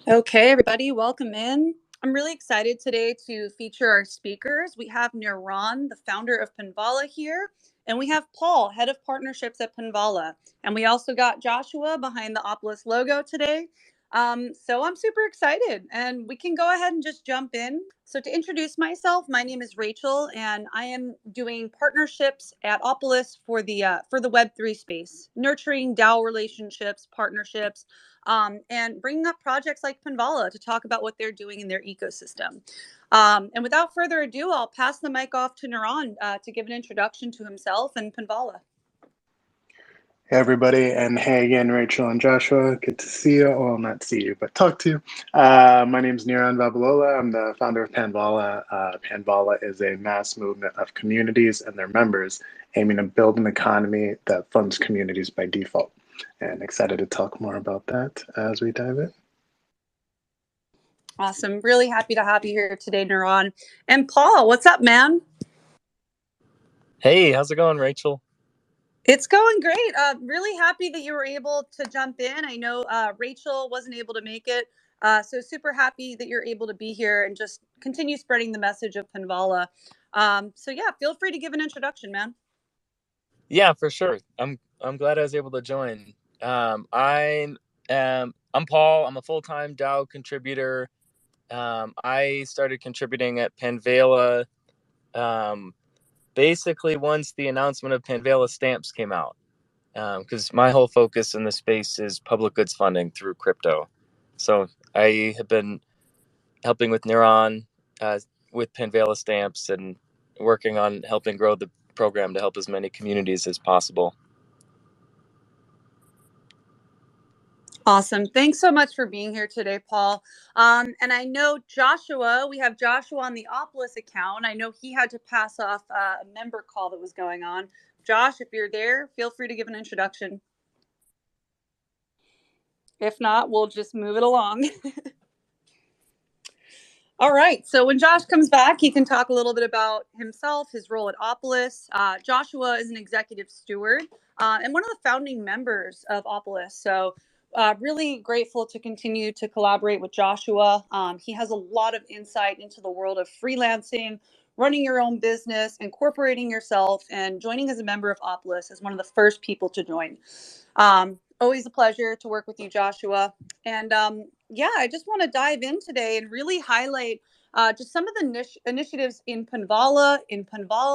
Okay, everybody, welcome in. I'm really excited today to feature our speakers. We have Niran, the founder of Panvala here, and we have Paul, head of partnerships at Panvala. And we also got Joshua behind the Opolis logo today. So I'm super excited, and we can go ahead and just jump in. So to introduce myself, my name is Rachel, and I am doing partnerships at Opolis for the Web3 space, nurturing DAO relationships, partnerships, and bringing up projects like Panvala to talk about what they're doing in their ecosystem. And without further ado, I'll pass the mic off to Naran to give an introduction to himself and Panvala. Hey everybody, and hey again, Rachel and Joshua. Good to see you. Well, not see you, but talk to you. My name is Niran Vabalola. I'm the founder of Panvala. Panvala is a mass movement of communities and their members aiming to build an economy that funds communities by default. And excited to talk more about that as we dive in. Awesome. Really happy to have you here today, Naran. And Paul, what's up, man? Hey, how's it going, Rachel? It's going great. Really happy that you were able to jump in. I know Rachel wasn't able to make it. So super happy that you're able to be here and just continue spreading the message of Panvala. So yeah, feel free to give an introduction, man. Yeah, for sure. I'm glad I was able to join. I'm Paul. I'm a full-time DAO contributor. I started contributing at Panvala basically once the announcement of Panvala stamps came out, because my whole focus in the space is public goods funding through crypto. So I have been helping with Neuron, with Panvala stamps, and working on helping grow the program to help as many communities as possible. Awesome. Thanks so much for being here today, Paul. And I know Joshua, we have Joshua on the Opolis account. I know he had to pass off a member call that was going on. Josh, if you're there, feel free to give an introduction. If not, we'll just move it along. All right. So when Josh comes back, he can talk a little bit about himself, his role at Opolis. Joshua is an executive steward and one of the founding members of Opolis. So really grateful to continue to collaborate with Joshua. He has a lot of insight into the world of freelancing, running your own business, incorporating yourself, and joining as a member of Opolis as one of the first people to join. Always a pleasure to work with you, Joshua. And yeah, I just want to dive in today and really highlight just some of the initiatives in Panvala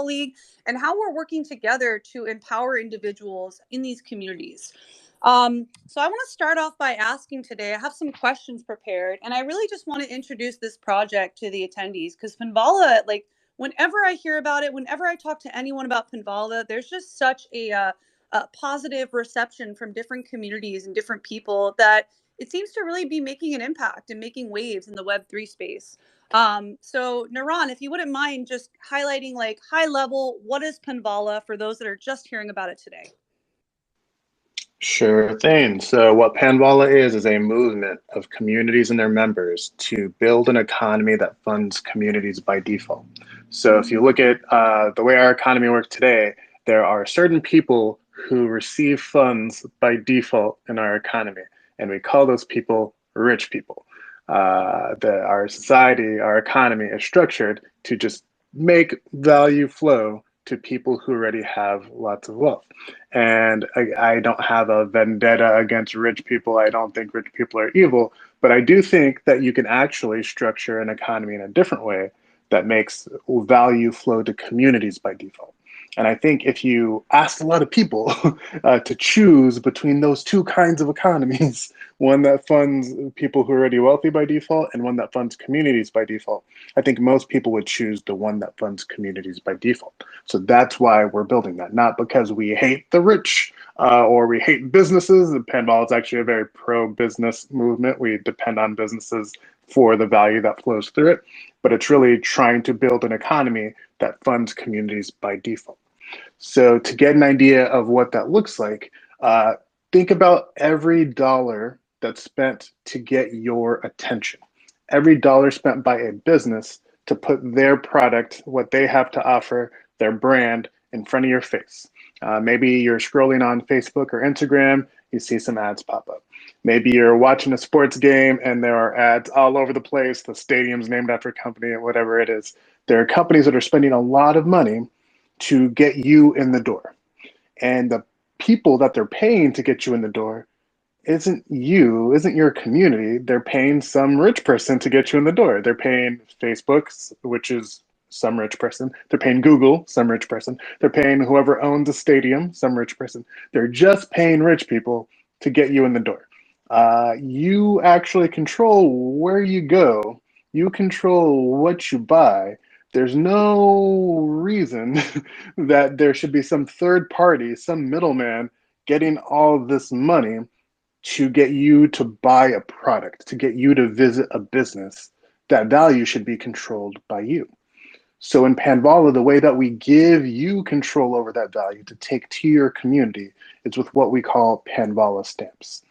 League, and how we're working together to empower individuals in these communities. So I want to start off by asking today, I have some questions prepared, and I really just want to introduce this project to the attendees, because Panvala, like, whenever I hear about it, whenever I talk to anyone about Panvala, there's just such a positive reception from different communities and different people that it seems to really be making an impact and making waves in the Web3 space. So Naran, if you wouldn't mind just highlighting, like, high level, what is Panvala for those that are just hearing about it today? Sure thing. So what Panvala is a movement of communities and their members to build an economy that funds communities by default. So if you look at the way our economy works today, there are certain people who receive funds by default in our economy, and we call those people rich people. Our society, our economy is structured to just make value flow to people who already have lots of wealth. And I don't have a vendetta against rich people. I don't think rich people are evil, but I do think that you can actually structure an economy in a different way that makes value flow to communities by default. And I think if you ask a lot of people to choose between those two kinds of economies, one that funds people who are already wealthy by default and one that funds communities by default, I think most people would choose the one that funds communities by default. So that's why we're building that, not because we hate the rich or we hate businesses. Panvala is actually a very pro-business movement. We depend on businesses for the value that flows through it, but it's really trying to build an economy that funds communities by default. So to get an idea of what that looks like, think about every dollar that's spent to get your attention. Every dollar spent by a business to put their product, what they have to offer, their brand, in front of your face. Maybe you're scrolling on Facebook or Instagram, you see some ads pop up. Maybe you're watching a sports game and there are ads all over the place. The stadium's named after a company and whatever it is. There are companies that are spending a lot of money to get you in the door. And the people that they're paying to get you in the door isn't your community. They're paying some rich person to get you in the door. They're paying Facebook, which is some rich person. They're paying Google, some rich person. They're paying whoever owns a stadium, some rich person. They're just paying rich people to get you in the door. You actually control where you go. You control what you buy. There's no reason that there should be some third party, some middleman getting all this money to get you to buy a product, to get you to visit a business. That value should be controlled by you. So in Panvala, the way that we give you control over that value to take to your community is with what we call Panvala stamps.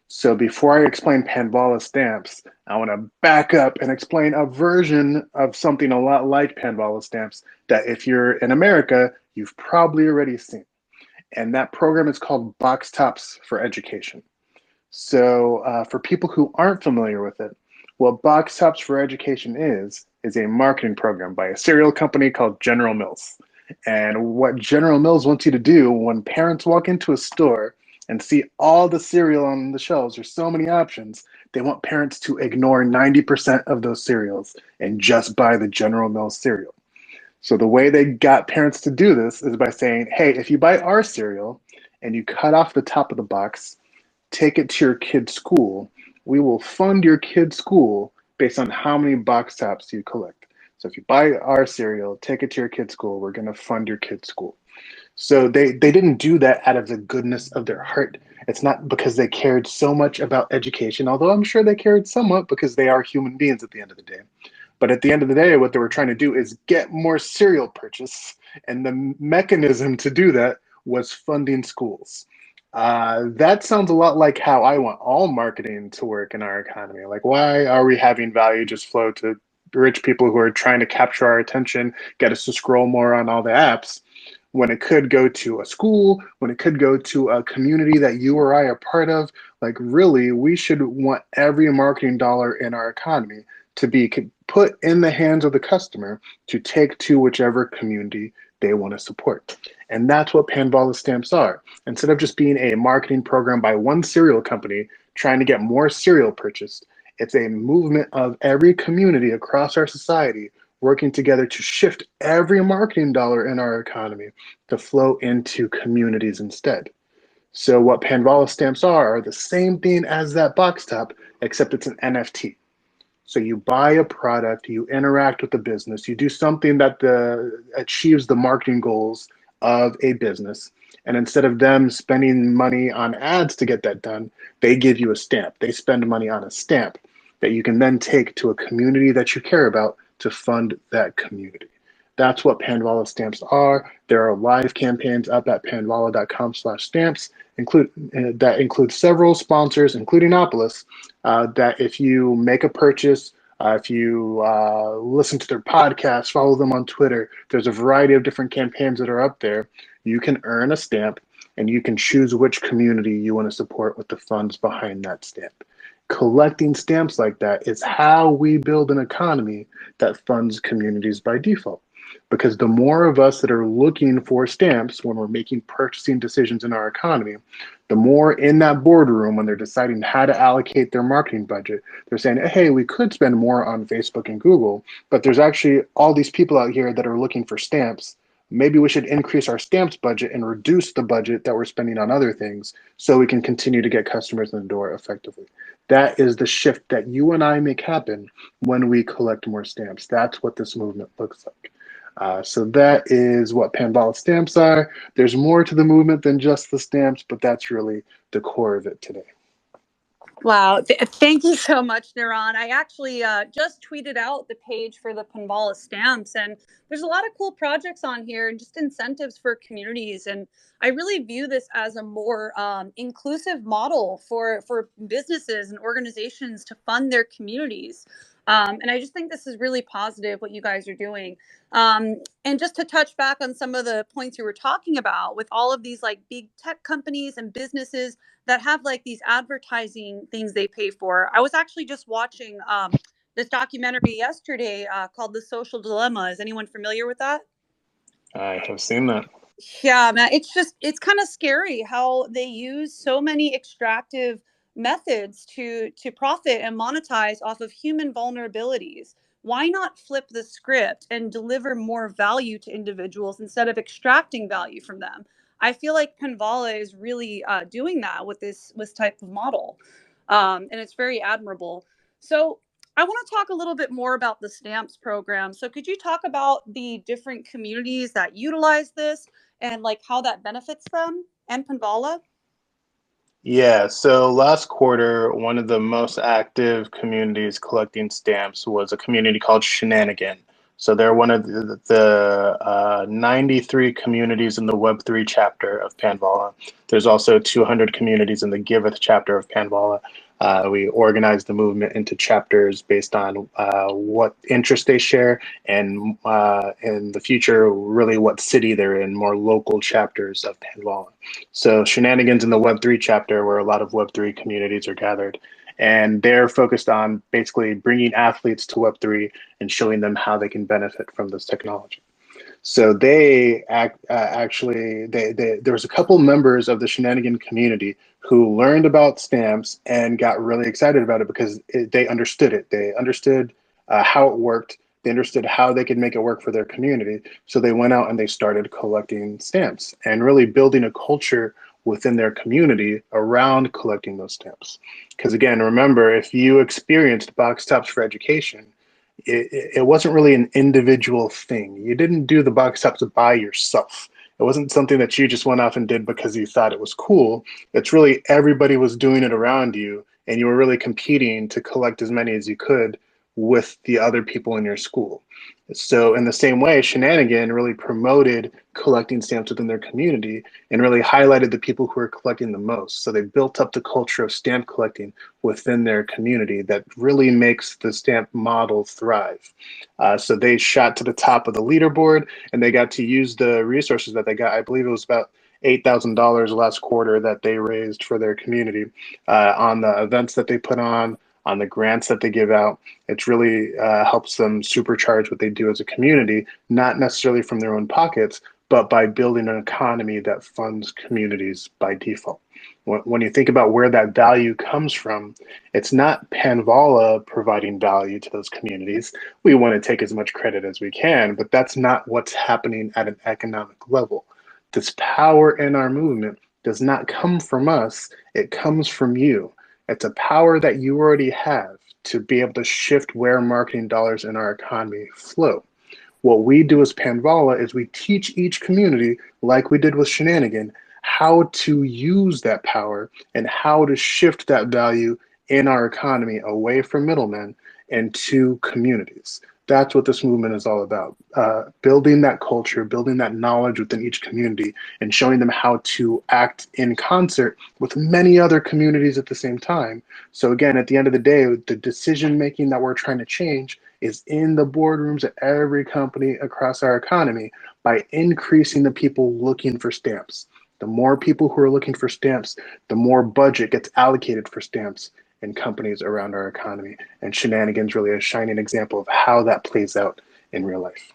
So before I explain Panvala stamps, I want to back up and explain a version of something a lot like Panvala stamps that if you're in America, you've probably already seen. And that program is called Box Tops for Education. So for people who aren't familiar with it, what Box Tops for Education is a marketing program by a cereal company called General Mills. And what General Mills wants you to do when parents walk into a store and see all the cereal on the shelves, there's so many options, they want parents to ignore 90% of those cereals and just buy the General Mills cereal. So the way they got parents to do this is by saying, hey, if you buy our cereal and you cut off the top of the box, take it to your kid's school, we will fund your kid's school based on how many box tops you collect. So if you buy our cereal, take it to your kid's school, we're going to fund your kid's school. So they didn't do that out of the goodness of their heart. It's not because they cared so much about education, although I'm sure they cared somewhat because they are human beings at the end of the day. But at the end of the day, what they were trying to do is get more cereal purchase. And the mechanism to do that was funding schools. That sounds a lot like how I want all marketing to work in our economy. Like, why are we having value just flow to rich people who are trying to capture our attention, get us to scroll more on all the apps, when it could go to a school, when it could go to a community that you or I are part of? Like, really, we should want every marketing dollar in our economy to be put in the hands of the customer to take to whichever community they want to support. And that's what Panvala stamps are. Instead of just being a marketing program by one cereal company trying to get more cereal purchased, it's a movement of every community across our society working together to shift every marketing dollar in our economy to flow into communities instead. So what Panvala stamps are the same thing as that box top, except it's an NFT. So you buy a product, you interact with the business, you do something that achieves the marketing goals of a business. And instead of them spending money on ads to get that done, they give you a stamp. They spend money on a stamp that you can then take to a community that you care about to fund that community. That's what Panvala stamps are. There are live campaigns up at panvala.com/stamps. That include several sponsors, including Opolis, that if you make a purchase, if you listen to their podcast, follow them on Twitter, there's a variety of different campaigns that are up there. You can earn a stamp and you can choose which community you want to support with the funds behind that stamp. Collecting stamps like that is how we build an economy that funds communities by default. Because the more of us that are looking for stamps when we're making purchasing decisions in our economy, the more in that boardroom when they're deciding how to allocate their marketing budget, they're saying, hey, we could spend more on Facebook and Google, but there's actually all these people out here that are looking for stamps. Maybe we should increase our stamps budget and reduce the budget that we're spending on other things so we can continue to get customers in the door effectively. That is the shift that you and I make happen when we collect more stamps. That's what this movement looks like. So that is what Panvala stamps are. There's more to the movement than just the stamps, but that's really the core of it today. Wow. Thank you so much, Naran. I actually just tweeted out the page for the Panvala stamps, and there's a lot of cool projects on here and just incentives for communities. And I really view this as a more inclusive model for businesses and organizations to fund their communities. And I just think this is really positive what you guys are doing. And just to touch back on some of the points you were talking about with all of these like big tech companies and businesses that have like these advertising things they pay for. I was actually just watching this documentary yesterday called The Social Dilemma. Is anyone familiar with that? I have seen that. Yeah, man, it's kind of scary how they use so many extractive methods to profit and monetize off of human vulnerabilities. Why not flip the script and deliver more value to individuals instead of extracting value from them? I feel like Panvala is really doing that with this type of model, and it's very admirable. So I want to talk a little bit more about the stamps program. So could you talk about the different communities that utilize this and like how that benefits them and Panvala? Yeah, so last quarter, one of the most active communities collecting stamps was a community called Shenanigan. So they're one of the 93 communities in the Web3 chapter of Panvala. There's also 200 communities in the Giveth chapter of Panvala. We organize the movement into chapters based on what interest they share and in the future, really what city they're in, more local chapters of Panvala. So Shenanigans in the Web3 chapter, where a lot of Web3 communities are gathered. And they're focused on basically bringing athletes to Web3 and showing them how they can benefit from this technology. So there was a couple members of the Shenanigan community who learned about stamps and got really excited about it because they understood it. They understood how it worked. They understood how they could make it work for their community. So they went out and they started collecting stamps and really building a culture within their community around collecting those stamps. Because again, remember, if you experienced box tops for education, it wasn't really an individual thing. You didn't do the box tops by yourself. It wasn't something that you just went off and did because you thought it was cool. It's really everybody was doing it around you, and you were really competing to collect as many as you could with the other people in your school. So, in the same way, Shenanigan really promoted collecting stamps within their community and really highlighted the people who are collecting the most. So, they built up the culture of stamp collecting within their community that really makes the stamp model thrive. So, they shot to the top of the leaderboard and they got to use the resources that they got. I believe it was about $8,000 last quarter that they raised for their community on the events that they put on the grants that they give out. It really helps them supercharge what they do as a community, not necessarily from their own pockets, but by building an economy that funds communities by default. When you think about where that value comes from, it's not Panvala providing value to those communities. We want to take as much credit as we can, but that's not what's happening at an economic level. This power in our movement does not come from us, it comes from you. It's a power that you already have to be able to shift where marketing dollars in our economy flow. What we do as Panvala is we teach each community, like we did with Shenanigan, how to use that power and how to shift that value in our economy away from middlemen and to communities. That's what this movement is all about. Building that culture, building that knowledge within each community, and showing them how to act in concert with many other communities at the same time. So again, at the end of the day, the decision making that we're trying to change is in the boardrooms at every company across our economy by increasing the people looking for stamps. The more people who are looking for stamps, the more budget gets allocated for stamps in companies around our economy. And Shenanigan's really a shining example of how that plays out in real life.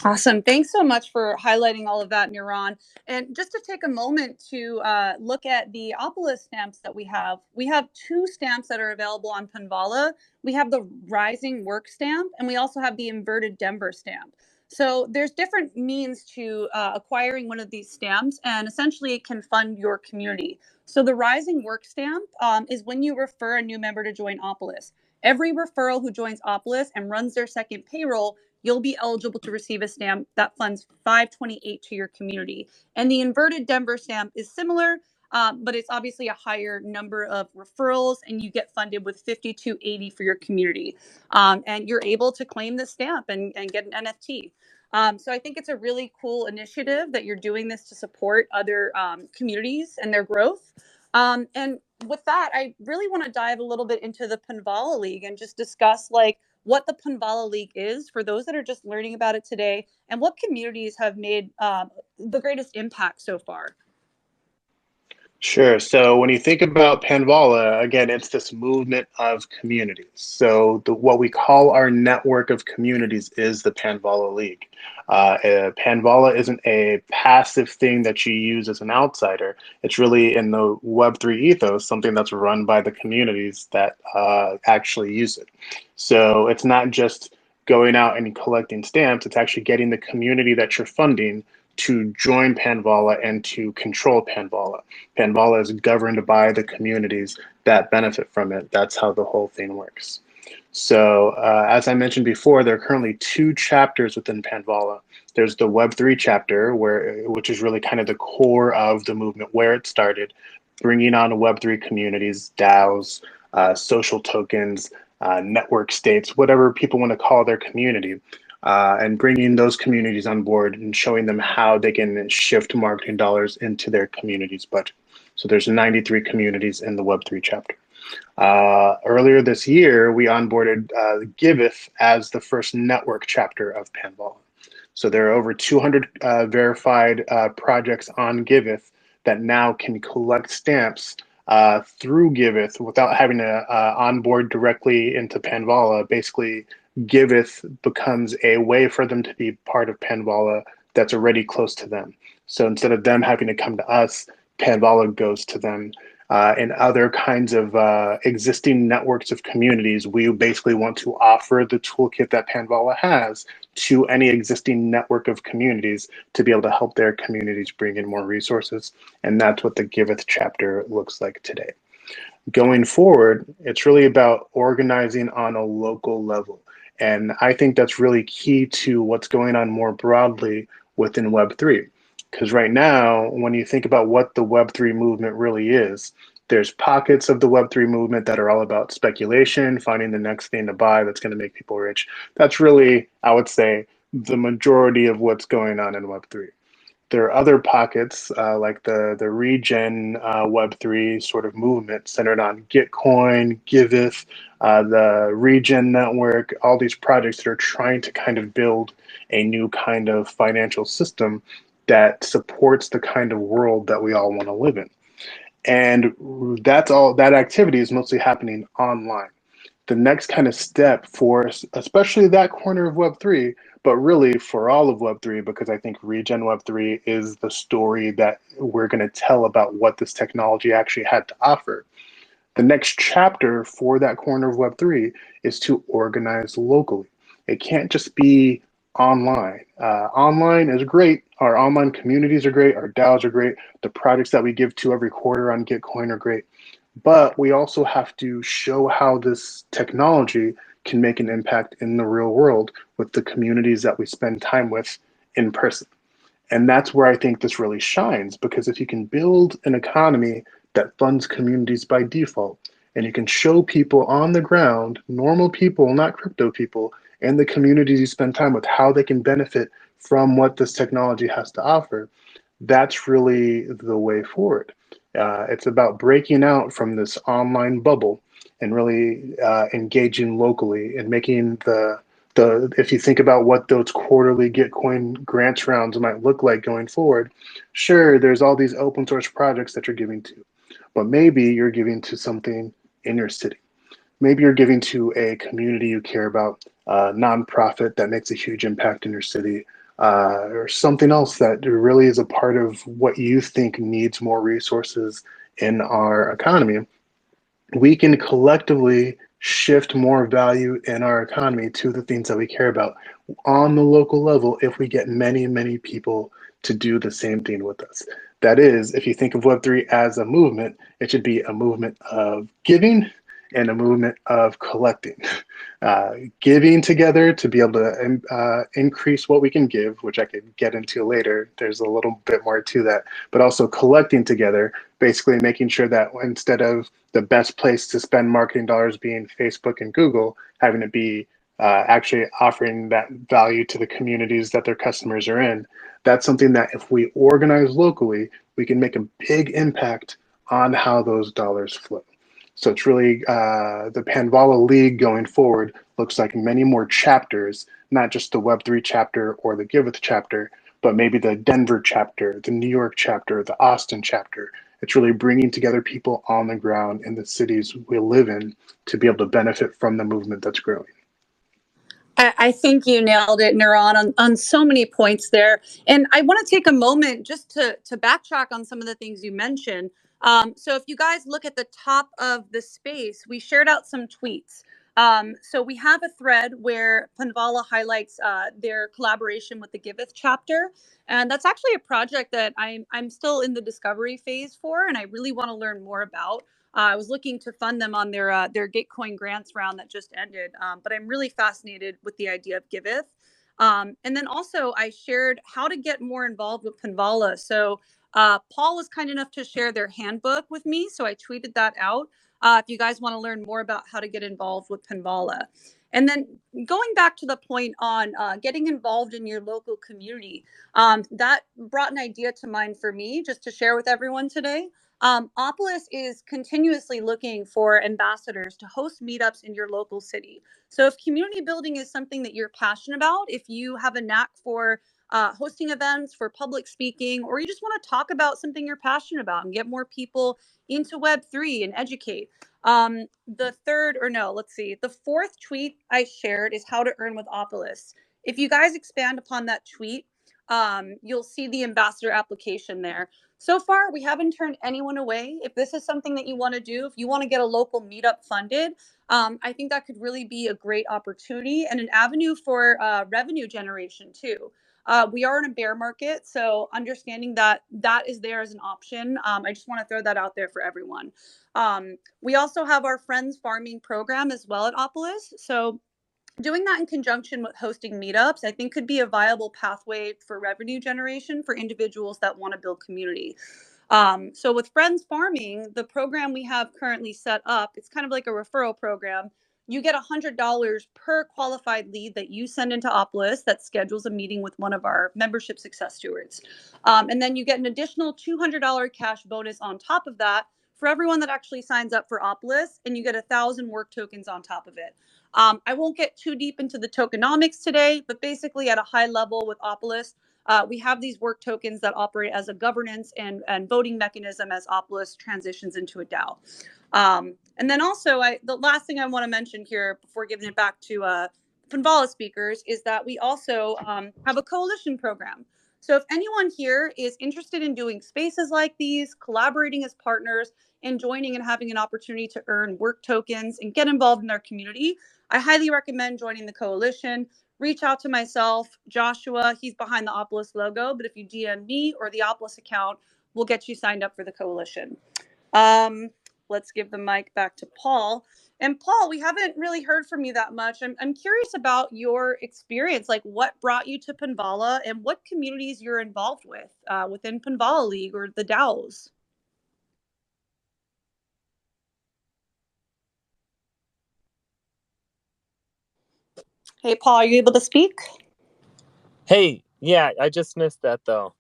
Awesome. Thanks so much for highlighting all of that, Niran. And just to take a moment to look at the Opolis stamps that we have two stamps that are available on Panvala. We have the Rising Work stamp, and we also have the Inverted Denver stamp. So there's different means to acquiring one of these stamps, and essentially it can fund your community. So the Rising Work stamp is when you refer a new member to join Opolis. Every referral who joins Opolis and runs their second payroll, you'll be eligible to receive a stamp that funds 528 to your community. And the Inverted Denver stamp is similar, but it's obviously a higher number of referrals, and you get funded with 5280 for your community. And you're able to claim the stamp and get an NFT. So I think it's a really cool initiative that you're doing this to support other communities and their growth. And with that, I really want to dive a little bit into the Panvala League and just discuss like what the Panvala League is for those that are just learning about it today, and what communities have made the greatest impact so far. Sure. So when you think about Panvala, again, it's this movement of communities. So what we call our network of communities is the Panvala League. Panvala isn't a passive thing that you use as an outsider. It's really in the Web3 ethos, something that's run by the communities that actually use it. So it's not just going out and collecting stamps, it's actually getting the community that you're funding to join Panvala and to control Panvala. Panvala is governed by the communities that benefit from it. That's how the whole thing works. So as I mentioned before, there are currently 2 chapters within Panvala. There's the Web3 chapter, which is really kind of the core of the movement, where it started, bringing on Web3 communities, DAOs, social tokens, network states, whatever people want to call their community. And bringing those communities on board and showing them how they can shift marketing dollars into their community's budget. So there's 93 communities in the Web3 chapter. Earlier this year, we onboarded Giveth as the first network chapter of Panvala. So there are over 200 verified projects on Giveth that now can collect stamps through Giveth without having to onboard directly into Panvala. Basically, Giveth becomes a way for them to be part of Panvala that's already close to them. So instead of them having to come to us, Panvala goes to them. And other kinds of existing networks of communities, we basically want to offer the toolkit that Panvala has to any existing network of communities to be able to help their communities bring in more resources. And that's what the Giveth chapter looks like today. Going forward, it's really about organizing on a local level. And I think that's really key to what's going on more broadly within Web3. Because right now, when you think about what the Web3 movement really is, there's pockets of the Web3 movement that are all about speculation, finding the next thing to buy that's going to make people rich. That's really, I would say, the majority of what's going on in Web3. There are other pockets like the regen Web3 sort of movement centered on Gitcoin, Giveth, the regen network, all these projects that are trying to kind of build a new kind of financial system that supports the kind of world that we all want to live in. And that activity is mostly happening online. The next kind of step for especially that corner of Web3, but really for all of Web3, because I think Regen Web3 is the story that we're going to tell about what this technology actually had to offer. The next chapter for that corner of Web3 is to organize locally. It can't just be online. Online is great. Our online communities are great. Our DAOs are great. The projects that we give to every quarter on Gitcoin are great. But we also have to show how this technology can make an impact in the real world with the communities that we spend time with in person. And that's where I think this really shines, because if you can build an economy that funds communities by default, and you can show people on the ground, normal people, not crypto people, and the communities you spend time with, how they can benefit from what this technology has to offer, that's really the way forward. It's about breaking out from this online bubble and really engaging locally and making if you think about what those quarterly Gitcoin grants rounds might look like going forward, sure, there's all these open source projects that you're giving to, but maybe you're giving to something in your city. Maybe you're giving to a community you care about, a nonprofit that makes a huge impact in your city, or something else that really is a part of what you think needs more resources in our economy. We can collectively shift more value in our economy to the things that we care about on the local level if we get many, many people to do the same thing with us. That is, if you think of Web3 as a movement, it should be a movement of giving and a movement of collecting. Giving together to be able to increase what we can give, which I could get into later. There's a little bit more to that, but also collecting together, basically making sure that instead of the best place to spend marketing dollars being Facebook and Google, having it be actually offering that value to the communities that their customers are in. That's something that if we organize locally, we can make a big impact on how those dollars flow. So it's really the Panvala League going forward looks like many more chapters, not just the Web3 chapter or the Giveth chapter, but maybe the Denver chapter, the New York chapter, the Austin chapter. It's really bringing together people on the ground in the cities we live in to be able to benefit from the movement that's growing. I think you nailed it, Neuron, on so many points there. And I want to take a moment just to backtrack on some of the things you mentioned. So if you guys look at the top of the space, we shared out some tweets. So we have a thread where Panvala highlights their collaboration with the Giveth chapter. And that's actually a project that I'm still in the discovery phase for, and I really want to learn more about. I was looking to fund them on their Gitcoin grants round that just ended, but I'm really fascinated with the idea of Giveth. And then also I shared how to get more involved with Panvala. So Paul was kind enough to share their handbook with me, so I tweeted that out. If you guys want to learn more about how to get involved with Panvala. And then going back to the point on getting involved in your local community, that brought an idea to mind for me just to share with everyone today. Opolis is continuously looking for ambassadors to host meetups in your local city. So if community building is something that you're passionate about, if you have a knack for hosting events, for public speaking, or you just want to talk about something you're passionate about and get more people into Web3 and educate. The fourth tweet I shared is how to earn with Opolis. If you guys expand upon that tweet, you'll see the ambassador application there. So far, we haven't turned anyone away. If this is something that you want to do, if you want to get a local meetup funded, I think that could really be a great opportunity and an avenue for revenue generation too. We are in a bear market, so understanding that that is there as an option. I just want to throw that out there for everyone. We also have our Friends Farming program as well at Opolis. So doing that in conjunction with hosting meetups, I think could be a viable pathway for revenue generation for individuals that want to build community. So with Friends Farming, the program we have currently set up, it's kind of like a referral program. You get $100 per qualified lead that you send into Opolis that schedules a meeting with one of our membership success stewards. And then you get an additional $200 cash bonus on top of that for everyone that actually signs up for Opolis, and you get 1,000 work tokens on top of it. I won't get too deep into the tokenomics today, but basically at a high level with Opolis, we have these work tokens that operate as a governance and voting mechanism as Opolis transitions into a DAO. And then also, the last thing I want to mention here before giving it back to Panvala speakers is that we also have a coalition program. So if anyone here is interested in doing spaces like these, collaborating as partners, and joining and having an opportunity to earn work tokens and get involved in our community, I highly recommend joining the coalition. Reach out to myself, Joshua. He's behind the Opolis logo, but if you DM me or the Opolis account, we'll get you signed up for the coalition. Let's give the mic back to Paul. And Paul, we haven't really heard from you that much. I'm curious about your experience, like what brought you to Panvala and what communities you're involved with within Panvala League or the DAOs. Hey, Paul, are you able to speak? Hey, yeah, I just missed that though.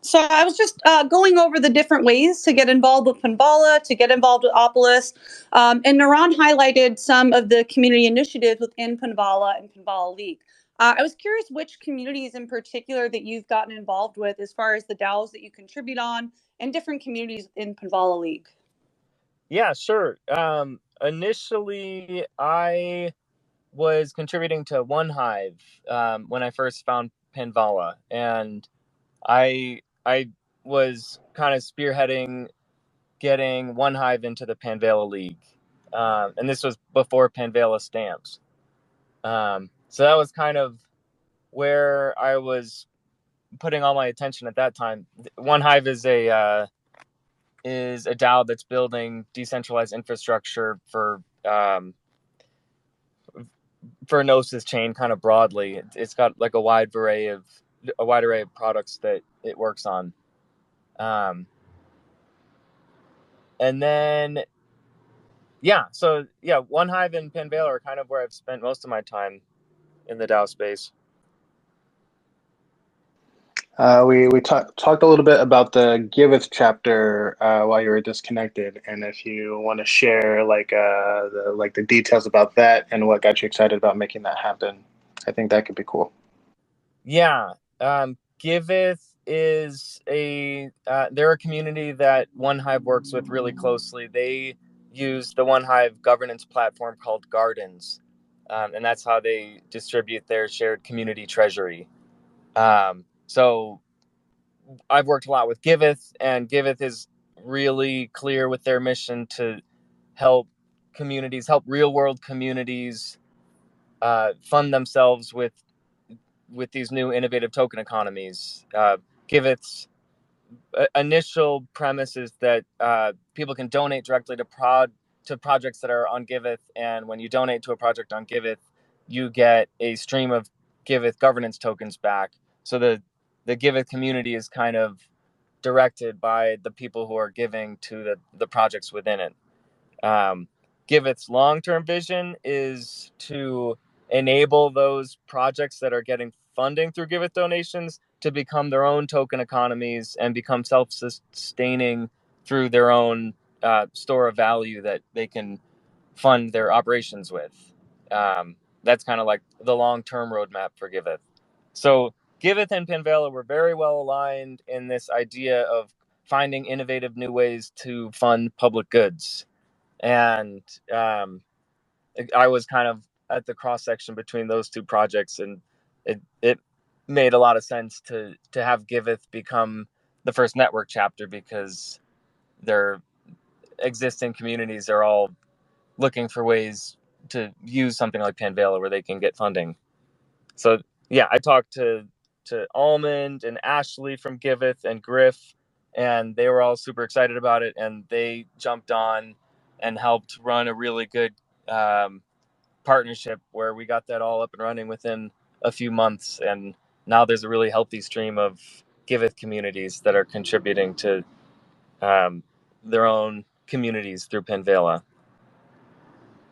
So I was just going over the different ways to get involved with Panvala, to get involved with Opolis. And Naran highlighted some of the community initiatives within Panvala and Panvala League. I was curious which communities in particular that you've gotten involved with as far as the DAOs that you contribute on and different communities in Panvala League. Yeah, sure. Initially, I was contributing to One Hive when I first found Panvala, and I was kind of spearheading getting One Hive into the Panvala League, and this was before Panvala stamps. So that was kind of where I was putting all my attention at that time. One Hive is a DAO that's building decentralized infrastructure for Gnosis chain kind of broadly. It's got like a wide array of products that it works on. And then, One Hive and Panvala are kind of where I've spent most of my time in the DAO space. We talked a little bit about the Giveth chapter while you were disconnected, and if you want to share the details about that and what got you excited about making that happen, I think that could be cool. Yeah, Giveth is they're a community that OneHive works with really closely. They use the OneHive governance platform called Gardens, and that's how they distribute their shared community treasury. So I've worked a lot with Giveth, and Giveth is really clear with their mission to help real world communities fund themselves with these new innovative token economies. Giveth's initial premise is that people can donate directly to projects that are on Giveth, and when you donate to a project on Giveth, you get a stream of Giveth governance tokens back. So the Giveth community is kind of directed by the people who are giving to the projects within it. Giveth's long-term vision is to enable those projects that are getting funding through Giveth donations to become their own token economies and become self-sustaining through their own store of value that they can fund their operations with. That's kind of like the long-term roadmap for Giveth. So Giveth and Panvala were very well aligned in this idea of finding innovative new ways to fund public goods. And I was kind of at the cross section between those two projects, and it made a lot of sense to have Giveth become the first network chapter, because their existing communities are all looking for ways to use something like Panvala where they can get funding. So yeah, I talked to Almond and Ashley from Giveth and Griff, and they were all super excited about it, and they jumped on and helped run a really good partnership where we got that all up and running within a few months, and now there's a really healthy stream of Giveth communities that are contributing to their own communities through Panvala.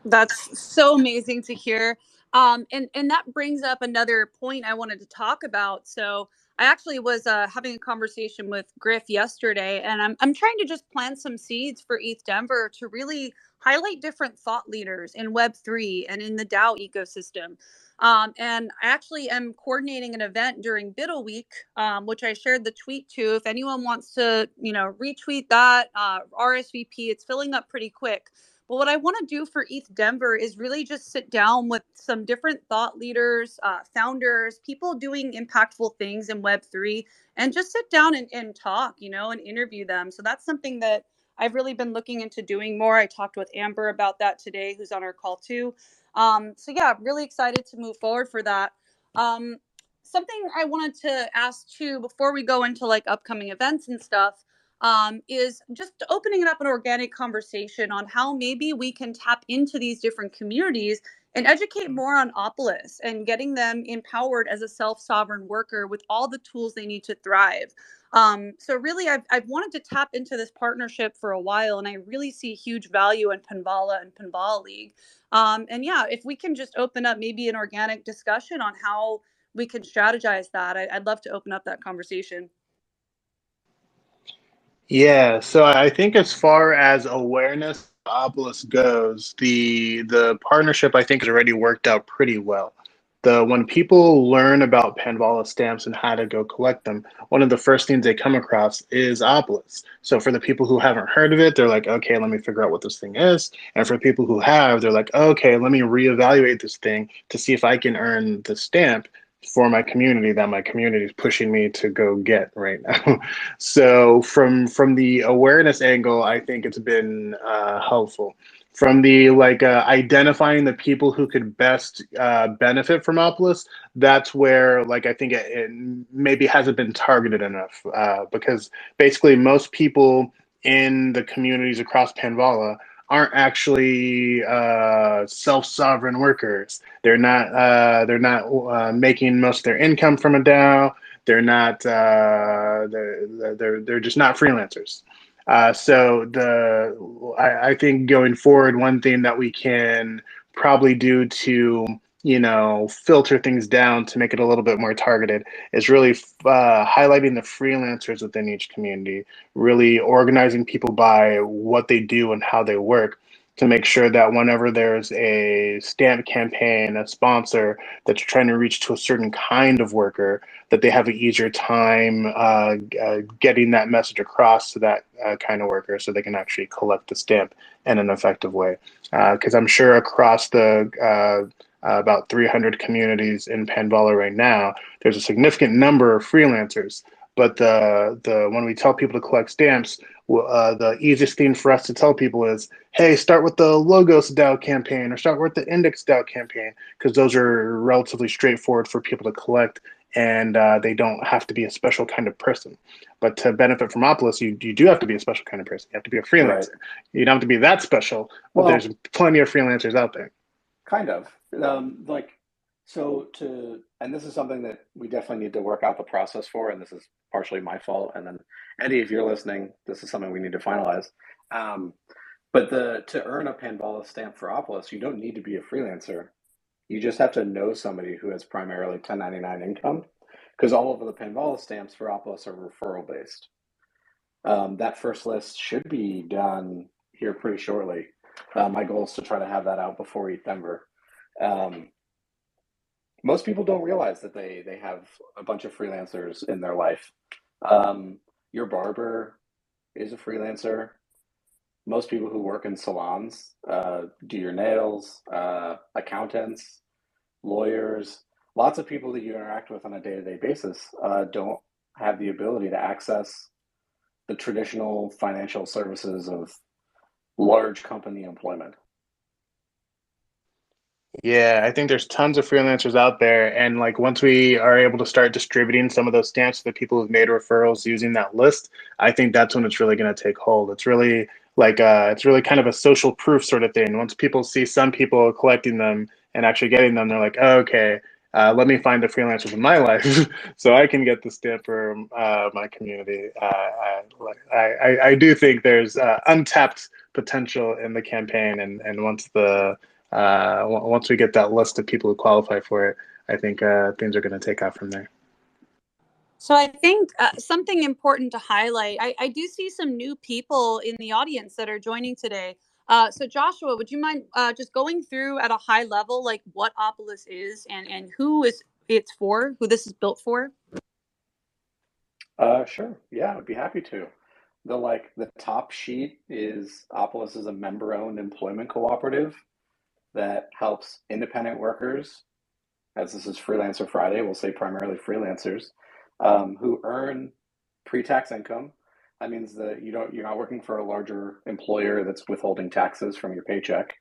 That's so amazing to hear. And that brings up another point I wanted to talk about. So I actually was having a conversation with Griff yesterday, and I'm trying to just plant some seeds for ETH Denver to really highlight different thought leaders in Web3 and in the DAO ecosystem. And I actually am coordinating an event during Biddle Week, which I shared the tweet to. If anyone wants to, retweet that, RSVP, it's filling up pretty quick. But what I want to do for ETH Denver is really just sit down with some different thought leaders, founders, people doing impactful things in Web3, and just sit down and talk, and interview them. So that's something that I've really been looking into doing more. I talked with Amber about that today, who's on our call too. So yeah, really excited to move forward for that. Something I wanted to ask too, before we go into like upcoming events and stuff, is just opening it up an organic conversation on how maybe we can tap into these different communities and educate more on Opolis and getting them empowered as a self-sovereign worker with all the tools they need to thrive. So really, I've wanted to tap into this partnership for a while, and I really see huge value in Panvala and Panvala League. And yeah, if we can just open up maybe an organic discussion on how we can strategize that, I'd love to open up that conversation. Yeah, so I think as far as awareness of Obelisk goes, the partnership I think has already worked out pretty well. When people learn about Panvala stamps and how to go collect them, one of the first things they come across is Obelisk. So for the people who haven't heard of it, they're like, okay, let me figure out what this thing is. And for people who have, they're like, okay, let me reevaluate this thing to see if I can earn the stamp for my community that my community is pushing me to go get right now. So from the awareness angle, I think it's been helpful. From the identifying the people who could best benefit from Opolis, that's where I think it maybe hasn't been targeted enough because basically most people in the communities across Panvala aren't actually self-sovereign workers. They're not making most of their income from a DAO. They're not. They're just not freelancers. I think going forward, one thing that we can probably do to filter things down to make it a little bit more targeted is really highlighting the freelancers within each community, really organizing people by what they do and how they work to make sure that whenever there's a stamp campaign, a sponsor that's trying to reach to a certain kind of worker, that they have an easier time getting that message across to that kind of worker so they can actually collect the stamp in an effective way. Because I'm sure across the about 300 communities in Panvala right now, there's a significant number of freelancers. But the when we tell people to collect stamps, the easiest thing for us to tell people is, hey, start with the Logos DAO campaign or start with the Index DAO campaign, because those are relatively straightforward for people to collect, and they don't have to be a special kind of person. But to benefit from Opolis, you do have to be a special kind of person. You have to be a freelancer. Right. You don't have to be that special, but there's plenty of freelancers out there. Kind of. And this is something that we definitely need to work out the process for, and this is partially my fault. And then Eddie, if you're listening, this is something we need to finalize. But to earn a Panvala stamp for Opolis, you don't need to be a freelancer. You just have to know somebody who has primarily 1099 income, because all of the Panvala stamps for Opolis are referral based. That first list should be done here pretty shortly. My goal is to try to have that out before ETHDenver. Most people don't realize that they have a bunch of freelancers in their life. Your barber is a freelancer. Most people who work in salons, do your nails, accountants, lawyers, lots of people that you interact with on a day-to-day basis don't have the ability to access the traditional financial services of large company employment. Yeah, I think there's tons of freelancers out there. And like once we are able to start distributing some of those stamps to the people who've made referrals using that list, I think that's when it's really going to take hold. It's really it's really kind of a social proof sort of thing. Once people see some people collecting them and actually getting them, they're like, oh, okay, let me find the freelancers in my life so I can get the stamp for my community. I do think there's untapped potential in the campaign. And once we get that list of people who qualify for it, I think things are going to take off from there. So I think something important to highlight, I do see some new people in the audience that are joining today. So Joshua, would you mind just going through at a high level, like what Opolis is and who is it's for, who this is built for? Sure. Yeah, I'd be happy to. The top sheet is Opolis is a member-owned employment cooperative that helps independent workers, as this is Freelancer Friday, we'll say primarily freelancers, who earn pre-tax income. That means that you're not working for a larger employer that's withholding taxes from your paycheck.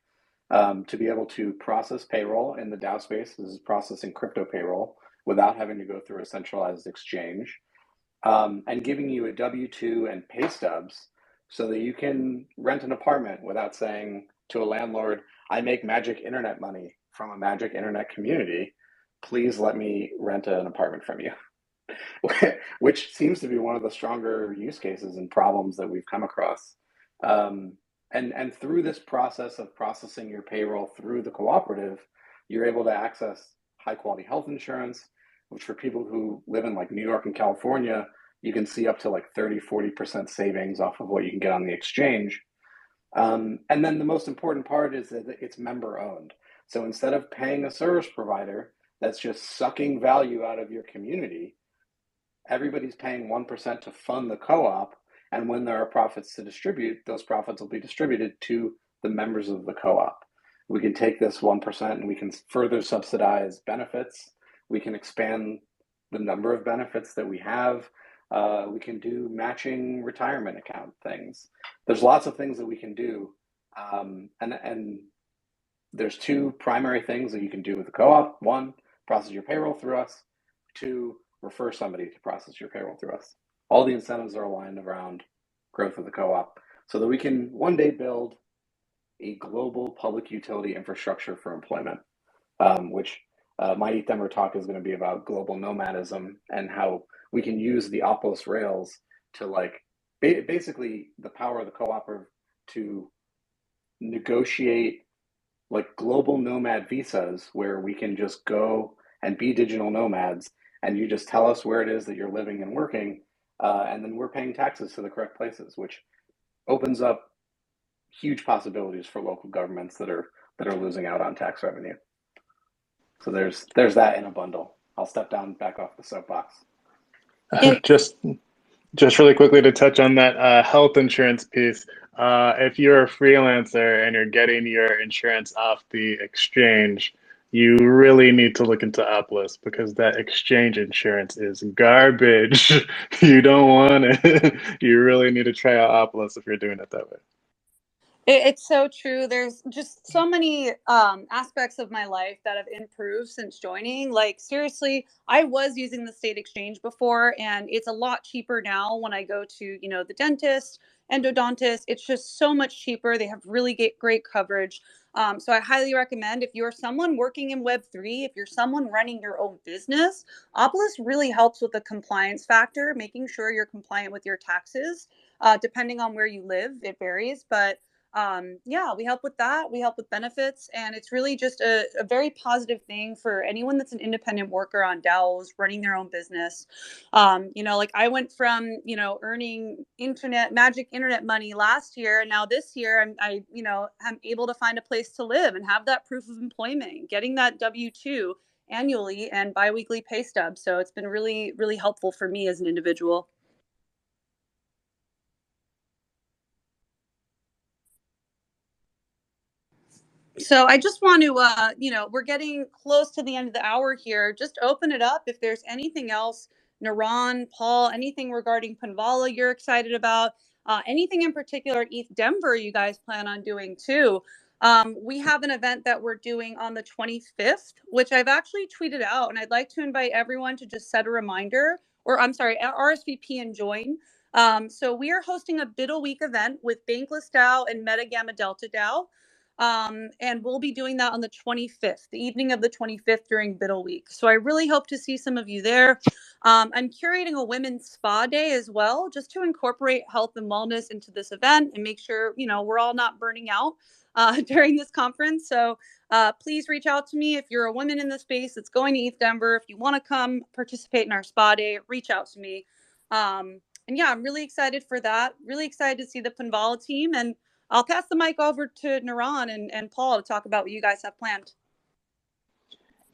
To be able to process payroll in the DAO space, this is processing crypto payroll without having to go through a centralized exchange, and giving you a W-2 and pay stubs so that you can rent an apartment without saying to a landlord, I make magic internet money from a magic internet community. Please let me rent an apartment from you. Which seems to be one of the stronger use cases and problems that we've come across. And through this process of processing your payroll through the cooperative, you're able to access high quality health insurance, which for people who live in like New York and California, you can see up to like 30-40% savings off of what you can get on the exchange. And then the most important part is that it's member owned. So instead of paying a service provider that's just sucking value out of your community, everybody's paying 1% to fund the co-op. And when there are profits to distribute, those profits will be distributed to the members of the co-op. We can take this 1% and we can further subsidize benefits. We can expand the number of benefits that we have. We can do matching retirement account things. There's lots of things that we can do. And there's two primary things that you can do with the co-op. One, process your payroll through us. Two, refer somebody to process your payroll through us. All the incentives are aligned around growth of the co-op so that we can one day build a global public utility infrastructure for employment, which my ETHDenver talk is going to be about global nomadism and how we can use the Opolis rails to basically the power of the cooperative to negotiate like global nomad visas where we can just go and be digital nomads, and you just tell us where it is that you're living and working, and then we're paying taxes to the correct places, which opens up huge possibilities for local governments that are losing out on tax revenue. So there's that in a bundle. I'll step down back off the soapbox. Just really quickly to touch on that health insurance piece. If you're a freelancer and you're getting your insurance off the exchange, you really need to look into Uplist because that exchange insurance is garbage. You don't want it. You really need to try out Uplist if you're doing it that way. It's so true. There's just so many aspects of my life that have improved since joining. Like, seriously, I was using the state exchange before, and it's a lot cheaper now when I go to, the dentist, endodontist. It's just so much cheaper. They have really great coverage. So I highly recommend if you're someone working in Web3, if you're someone running your own business, Oplus really helps with the compliance factor, making sure you're compliant with your taxes. Depending on where you live, it varies, but yeah, we help with that. We help with benefits. And it's really just a very positive thing for anyone that's an independent worker on DAOs running their own business. Like I went from, earning magic internet money last year. And now this year I'm able to find a place to live and have that proof of employment, getting that W-2 annually and biweekly pay stub. So it's been really, really helpful for me as an individual. So I just want to, we're getting close to the end of the hour here. Just open it up. If there's anything else, Naran, Paul, anything regarding Panvala you're excited about, anything in particular at ETH Denver you guys plan on doing too. We have an event that we're doing on the 25th, which I've actually tweeted out, and I'd like to invite everyone to just set a reminder, or I'm sorry, RSVP and join. So we are hosting a Biddle Week event with Bankless DAO and Meta Gamma Delta DAO. And we'll be doing that on the 25th, the evening of the 25th during Biddle Week. So I really hope to see some of you there. I'm curating a women's spa day as well, just to incorporate health and wellness into this event and make sure, we're all not burning out during this conference. So please reach out to me if you're a woman in the space that's going to ETH Denver. If you want to come participate in our spa day, reach out to me. And yeah, I'm really excited for that. Really excited to see the Panvala team, and I'll pass the mic over to Naran and Paul to talk about what you guys have planned.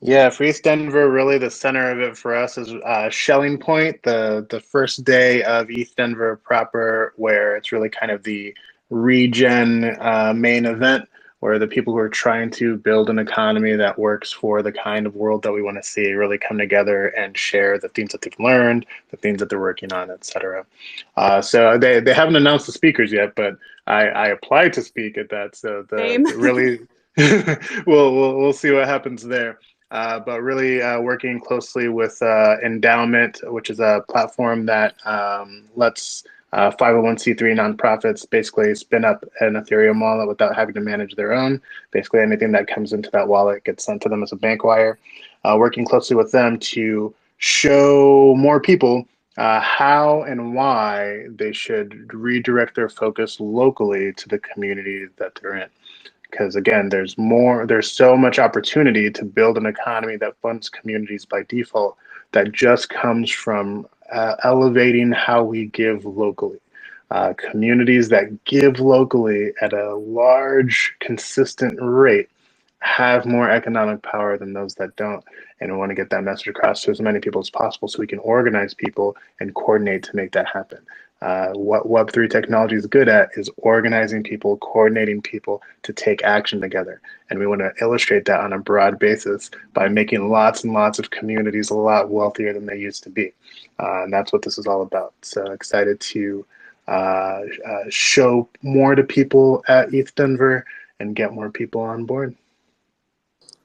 Yeah, for East Denver, really the center of it for us is Shelling Point, the first day of East Denver proper, where it's really kind of the regen main event, where the people who are trying to build an economy that works for the kind of world that we want to see really come together and share the things that they've learned, the things that they're working on, etc. So they haven't announced the speakers yet, but I applied to speak at that. So the really we'll see what happens there. But really working closely with Endowment, which is a platform that lets 501c3 nonprofits basically spin up an Ethereum wallet without having to manage their own. Basically, anything that comes into that wallet gets sent to them as a bank wire. Working closely with them to show more people how and why they should redirect their focus locally to the community that they're in. Because again, there's so much opportunity to build an economy that funds communities by default that just comes from elevating how we give locally. Communities that give locally at a large, consistent rate have more economic power than those that don't. And we want to get that message across to as many people as possible so we can organize people and coordinate to make that happen. What Web3 technology is good at is organizing people, coordinating people to take action together. And we want to illustrate that on a broad basis by making lots and lots of communities a lot wealthier than they used to be. And that's what this is all about. So excited to show more to people at ETH Denver and get more people on board.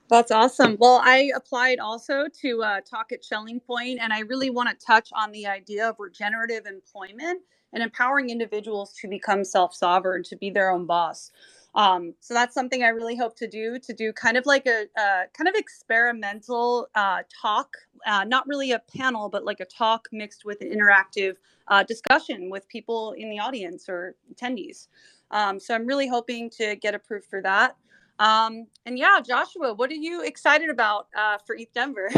That's awesome. Well, I applied also to talk at Shelling Point, and I really want to touch on the idea of regenerative employment and empowering individuals to become self-sovereign, to be their own boss. So that's something I really hope to do kind of like a kind of experimental talk, not really a panel, but like a talk mixed with an interactive discussion with people in the audience or attendees. So I'm really hoping to get approved for that. And yeah, Joshua, what are you excited about for ETH Denver?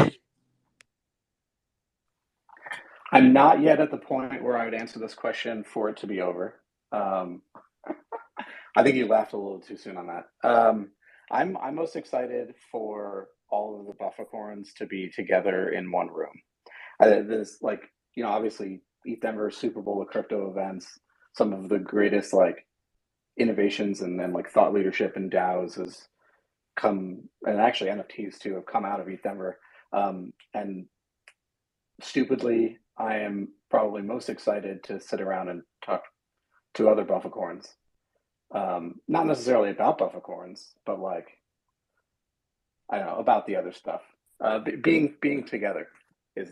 I'm not yet at the point where I would answer this question for it to be over. I think you laughed a little too soon on that. I'm most excited for all of the Bufficorns to be together in one room. This, like, obviously ETH Denver, Super Bowl of crypto events, some of the greatest like innovations and then like thought leadership in DAOs has come, and actually NFTs too have come out of ETH Denver. And stupidly, I am probably most excited to sit around and talk to other Bufficorns. Not necessarily about Bufficorns, but like, I don't know, about the other stuff. Being together is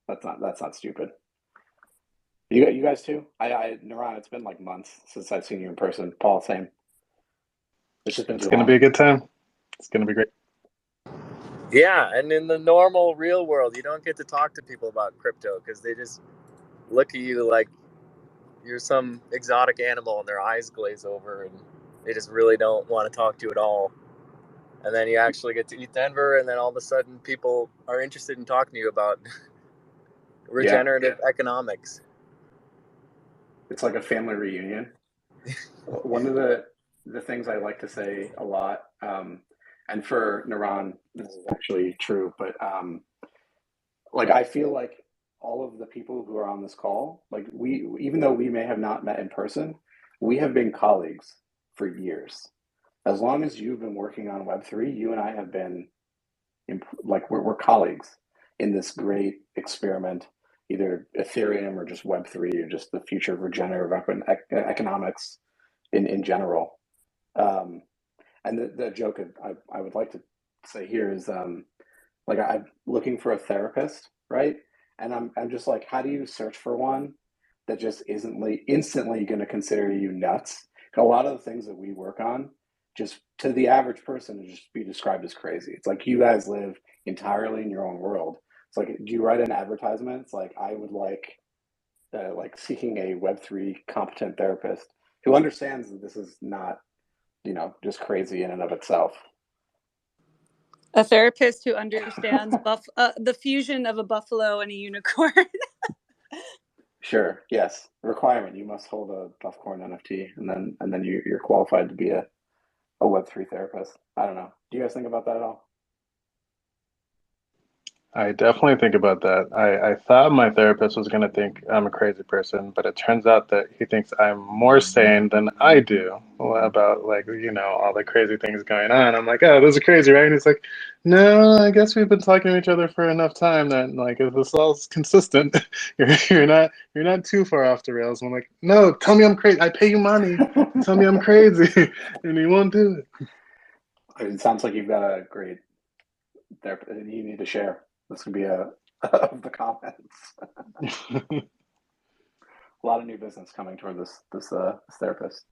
that's not stupid. You guys too? Naran, it's been like months since I've seen you in person. Paul, same. It's just been too long. It's going to be a good time. It's going to be great. Yeah, and in the normal real world, you don't get to talk to people about crypto because they just look at you like you're some exotic animal and their eyes glaze over and they just really don't want to talk to you at all. And then you actually get to ETH Denver, and then all of a sudden people are interested in talking to you about regenerative economics. It's like a family reunion. One of the things I like to say a lot, and for Naran, this is actually true, but like I feel like all of the people who are on this call, like even though we may have not met in person, we have been colleagues for years. As long as you've been working on Web3, you and I have been like we're colleagues in this great experiment, either Ethereum or just Web3 or just the future of regenerative economics in general. And the joke I would like to say here is like I'm looking for a therapist, right? And I'm just like, how do you search for one that just instantly going to consider you nuts? A lot of the things that we work on, just to the average person, would just be described as crazy. It's like you guys live entirely in your own world. It's like, do you write an advertisement? It's like, I would like seeking a Web3 competent therapist who understands that this is not, just crazy in and of itself. A therapist who understands the fusion of a buffalo and a unicorn. Sure. Yes. Requirement: you must hold a Bufficorn NFT, and then you're qualified to be a Web3 therapist. I don't know. Do you guys think about that at all? I definitely think about that. I thought my therapist was going to think I'm a crazy person, but it turns out that he thinks I'm more sane than I do about, like, all the crazy things going on. I'm like, oh, this is crazy, right? And he's like, no, I guess we've been talking to each other for enough time that, like, if this all's consistent, you're not too far off the rails. And I'm like, no, tell me I'm crazy. I pay you money. Tell me I'm crazy. And he won't do it. It sounds like you've got a great therapist you need to share. This could be of the comments. A lot of new business coming toward this therapist.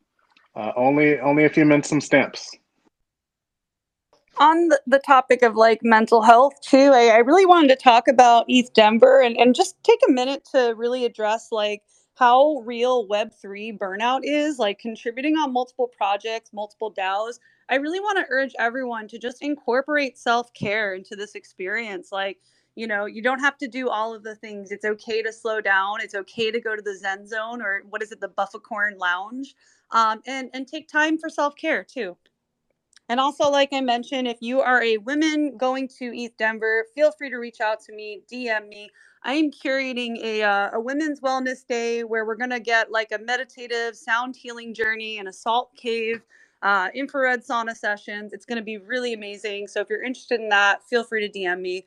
Only if you meant some stamps. On the topic of like mental health too, I really wanted to talk about ETH Denver and just take a minute to really address like how real Web3 burnout is, like contributing on multiple projects, multiple DAOs. I really want to urge everyone to just incorporate self-care into this experience. Like, you don't have to do all of the things. It's okay to slow down. It's okay to go to the Zen Zone, or what is it, the Bufficorn Lounge, and take time for self-care too. And also, like I mentioned, if you are a woman going to ETH Denver, feel free to reach out to me, DM me. I am curating a women's wellness day where we're going to get like a meditative sound healing journey in a salt cave, infrared sauna sessions. It's going to be really amazing. So if you're interested in that, feel free to DM me.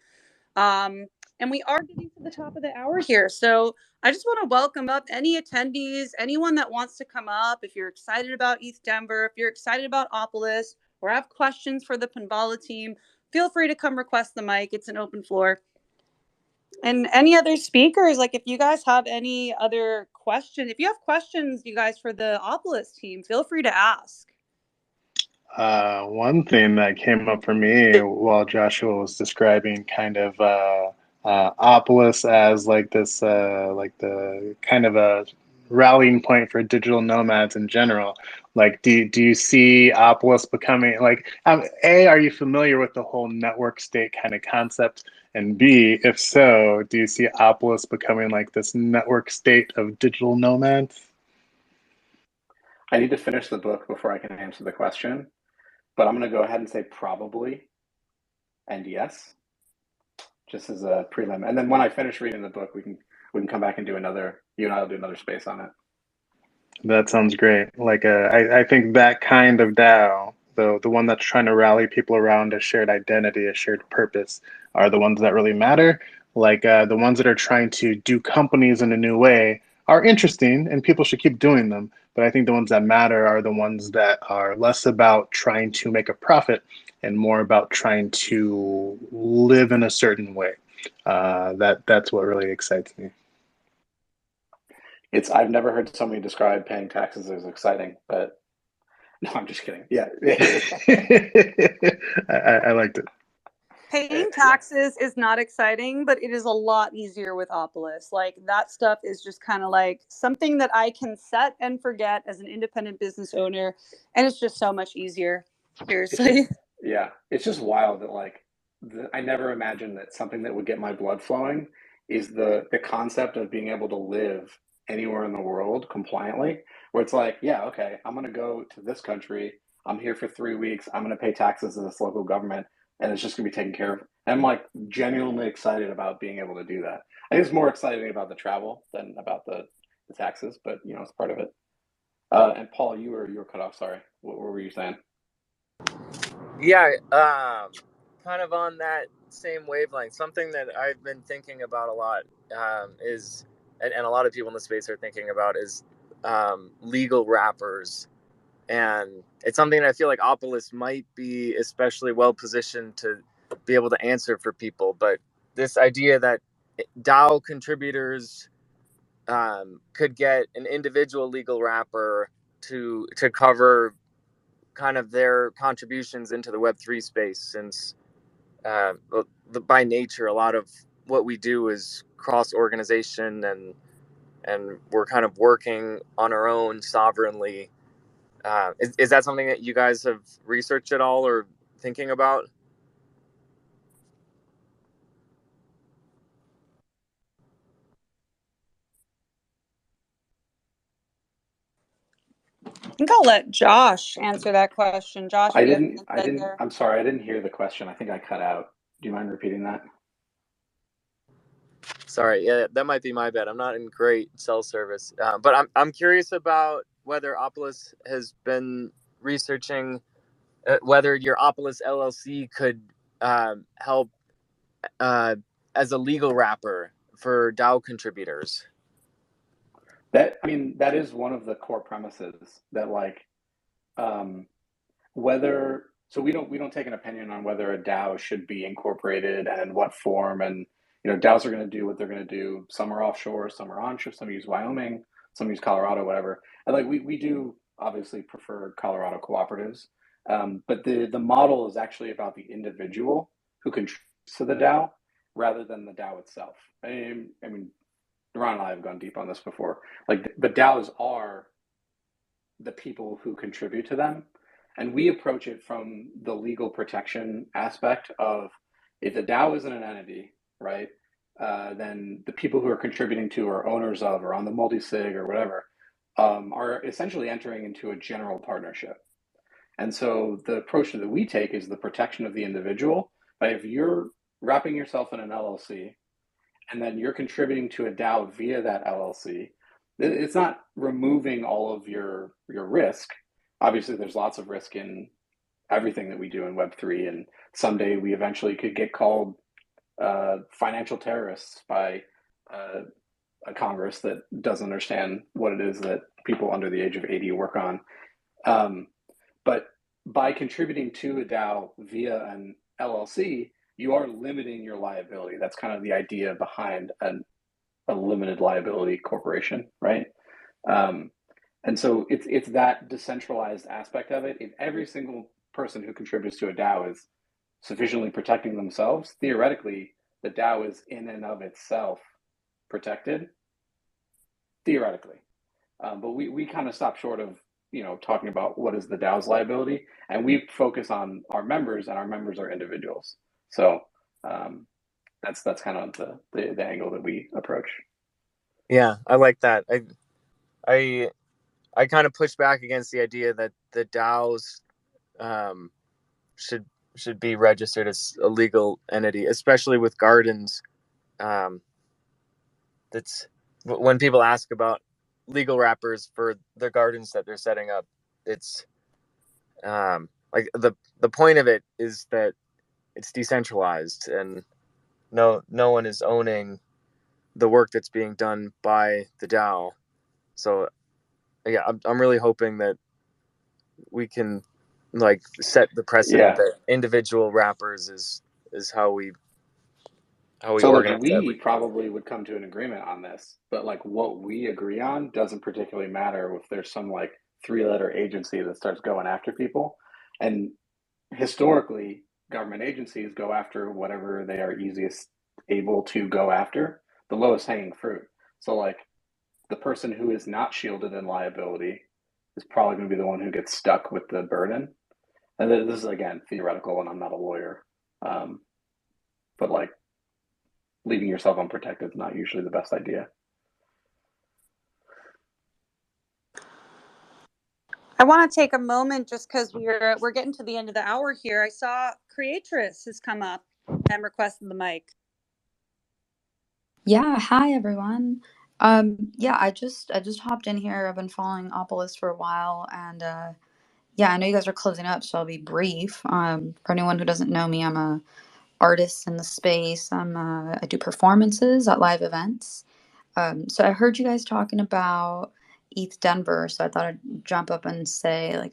And we are getting to the top of the hour here. So I just want to welcome up any attendees, anyone that wants to come up. If you're excited about ETH Denver, if you're excited about Opolis, or have questions for the Panvala team, feel free to come request the mic. It's an open floor. And any other speakers, like if you guys have any other questions, if you have questions, you guys, for the Opolis team, feel free to ask. One thing that came up for me while Joshua was describing kind of Opolis as like this, like the kind of a rallying point for digital nomads in general. Like, do you see Opolis becoming like, A, are you familiar with the whole network state kind of concept? And B, if so, do you see Opolis becoming like this network state of digital nomads? I need to finish the book before I can answer the question, but I'm going to go ahead and say probably and yes, just as a prelim. And then when I finish reading the book, we can come back and do another. You and I'll do another space on it. That sounds great. Like, I think that kind of DAO, the one that's trying to rally people around a shared identity, a shared purpose, are the ones that really matter. Like, the ones that are trying to do companies in a new way are interesting, and people should keep doing them. But I think the ones that matter are the ones that are less about trying to make a profit and more about trying to live in a certain way. That's what really excites me. I've never heard somebody describe paying taxes as exciting, but no, I'm just kidding. Yeah. I liked it. Paying taxes is not exciting, but it is a lot easier with Opolis. Like that stuff is just kind of like something that I can set and forget as an independent business owner. And it's just so much easier. Seriously. It's just wild that like I never imagined that something that would get my blood flowing is the concept of being able to live anywhere in the world compliantly, where it's like, yeah, okay, I'm going to go to this country. I'm here for 3 weeks. I'm going to pay taxes to this local government, and it's just going to be taken care of. And I'm like genuinely excited about being able to do that. I think it's more exciting about the travel than about the taxes, but you know, it's part of it. And Paul, you were cut off. Sorry, what were you saying? Yeah, kind of on that same wavelength. Something that I've been thinking about a lot is, and a lot of people in the space are thinking about, is legal wrappers. And it's something that I feel like Opolis might be especially well positioned to be able to answer for people. But this idea that DAO contributors could get an individual legal wrapper to cover kind of their contributions into the Web3 space, since by nature, a lot of what we do is cross-organization, and we're kind of working on our own sovereignly. Is that something that you guys have researched at all or thinking about? I think I'll let Josh answer that question. Josh, if you have anything there. I'm sorry, I didn't hear the question. I think I cut out. Do you mind repeating that? Sorry, yeah, that might be my bad. I'm not in great cell service, but I'm curious about whether Opolis has been researching whether your Opolis LLC could help as a legal wrapper for DAO contributors. That is one of the core premises that like whether so we don't take an opinion on whether a DAO should be incorporated and in what form. And you know, DAOs are going to do what they're going to do. Some are offshore, some are onshore, some use Wyoming, some use Colorado, whatever. And like we do obviously prefer Colorado cooperatives, but the model is actually about the individual who contributes to the DAO rather than the DAO itself. I mean, Ron and I have gone deep on this before. Like the DAOs are the people who contribute to them. And we approach it from the legal protection aspect of, if the DAO isn't an entity, right, then the people who are contributing to or owners of or on the multi-sig or whatever are essentially entering into a general partnership. And so the approach that we take is the protection of the individual. Right? If you're wrapping yourself in an LLC and then you're contributing to a DAO via that LLC, it's not removing all of your risk. Obviously, there's lots of risk in everything that we do in Web3, and someday we eventually could get called financial terrorists by a Congress that doesn't understand what it is that people under the age of 80 work on. But by contributing to a DAO via an LLC, you are limiting your liability. That's kind of the idea behind a limited liability corporation, right? And so it's that decentralized aspect of it. If every single person who contributes to a DAO is sufficiently protecting themselves, theoretically, the DAO is in and of itself protected. Theoretically. But we kind of stop short of talking about what is the DAO's liability, and we focus on our members, and our members are individuals. So that's kind of the angle that we approach. Yeah, I like that. I kind of push back against the idea that the DAOs should be registered as a legal entity, especially with gardens. That's when people ask about legal wrappers for the gardens that they're setting up. It's like the point of it is that it's decentralized and no one is owning the work that's being done by the DAO. So yeah, I'm really hoping that we can like set the precedent that individual wrappers is how we organize we probably would come to an agreement on this, but like what we agree on doesn't particularly matter if there's some like 3-letter agency that starts going after people. And historically, government agencies go after whatever they are easiest able to go after, the lowest hanging fruit. So like the person who is not shielded in liability is probably going to be the one who gets stuck with the burden. And this is again theoretical, and I'm not a lawyer, but like leaving yourself unprotected is not usually the best idea. I want to take a moment just because we're getting to the end of the hour here. I saw Creatress has come up and requested the mic. Yeah, hi everyone. Yeah, I just hopped in here. I've been following Opolis for a while, and yeah, I know you guys are closing up, so I'll be brief. For anyone who doesn't know me, I'm a artist in the space. I do performances at live events. So I heard you guys talking about ETH Denver, so I thought I'd jump up and say like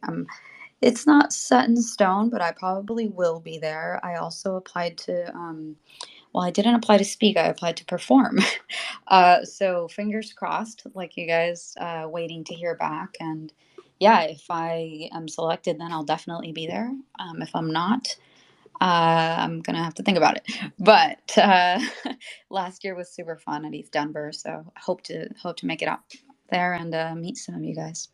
it's not set in stone, but I probably will be there. I also applied to well, I didn't apply to speak, I applied to perform. So fingers crossed, like you guys, waiting to hear back. And yeah, if I am selected, then I'll definitely be there. If I'm not, I'm gonna have to think about it. But last year was super fun at ETH Denver, so hope to make it out there and meet some of you guys.